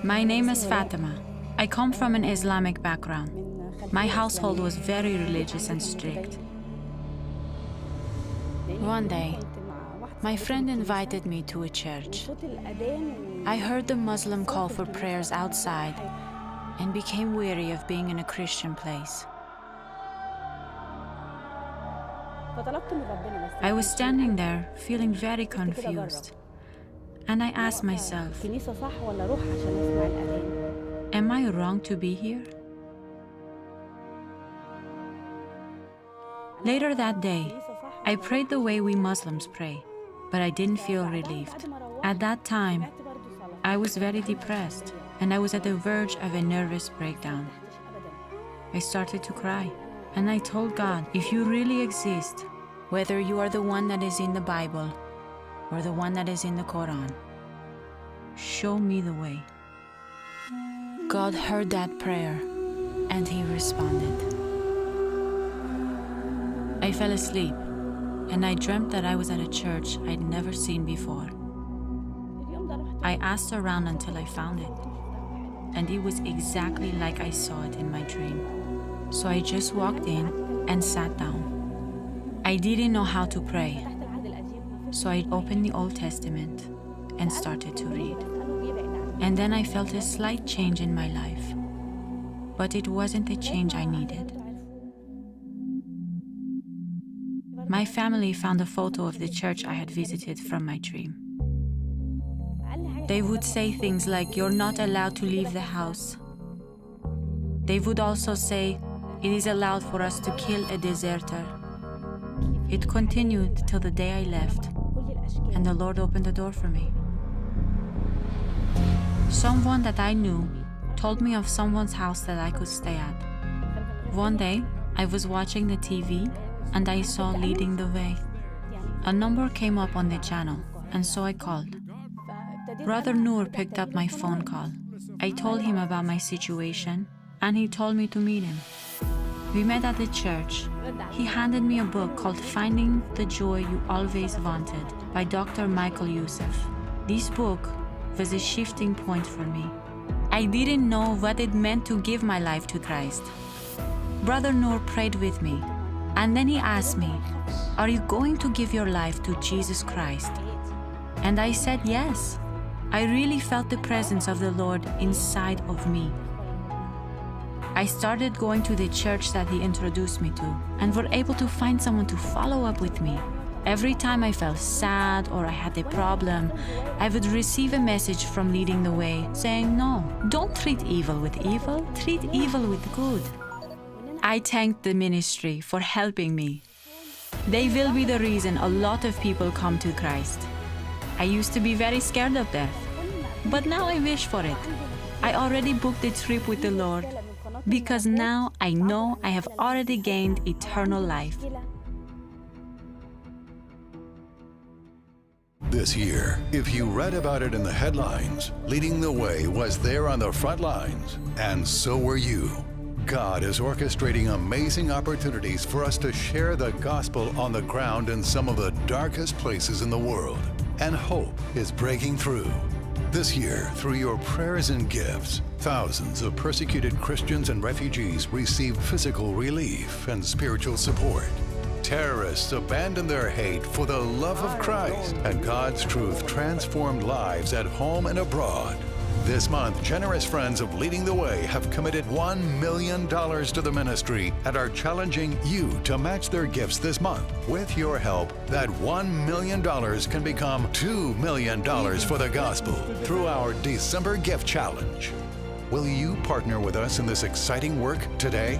My name is Fatima. I come from an Islamic background. My household was very religious and strict. One day, my friend invited me to a church. I heard the Muslim call for prayers outside and became weary of being in a Christian place. I was standing there feeling very confused, and I asked myself, am I wrong to be here? Later that day, I prayed the way we Muslims pray, but I didn't feel relieved. At that time, I was very depressed, and I was at the verge of a nervous breakdown. I started to cry, and I told God, if you really exist, whether you are the one that is in the Bible or the one that is in the Quran, show me the way. God heard that prayer, and He responded. I fell asleep, and I dreamt that I was at a church I'd never seen before. I asked around until I found it, and it was exactly like I saw it in my dream. So I just walked in and sat down. I didn't know how to pray, so I opened the Old Testament and started to read. And then I felt a slight change in my life, but it wasn't the change I needed. My family found a photo of the church I had visited from my dream. They would say things like, "You're not allowed to leave the house." They would also say, "It is allowed for us to kill a deserter." It continued till the day I left, and the Lord opened the door for me. Someone that I knew told me of someone's house that I could stay at. One day, I was watching the TV, and I saw Leading the Way. A number came up on the channel, and so I called. Brother Noor picked up my phone call. I told him about my situation, and he told me to meet him. We met at the church. He handed me a book called Finding the Joy You Always Wanted by Dr. Michael Youssef. This book was a shifting point for me. I didn't know what it meant to give my life to Christ. Brother Noor prayed with me, and then he asked me, "Are you going to give your life to Jesus Christ?" And I said yes. I really felt the presence of the Lord inside of me. I started going to the church that he introduced me to, and were able to find someone to follow up with me. Every time I felt sad or I had a problem, I would receive a message from Leading the Way saying, "No, don't treat evil with evil, treat evil with good." I thank the ministry for helping me. They will be the reason a lot of people come to Christ. I used to be very scared of death, but now I wish for it. I already booked a trip with the Lord, because now I know I have already gained eternal life. This year, if you read about it in the headlines, Leading the Way was there on the front lines, and so were you. God is orchestrating amazing opportunities for us to share the gospel on the ground in some of the darkest places in the world, and hope is breaking through. This year, through your prayers and gifts, thousands of persecuted Christians and refugees received physical relief and spiritual support. Terrorists abandoned their hate for the love of Christ, and God's truth transformed lives at home and abroad. This month, generous friends of Leading the Way have committed $1 million to the ministry and are challenging you to match their gifts this month. With your help, that $1 million can become $2 million for the gospel through our December Gift Challenge. Will you partner with us in this exciting work today?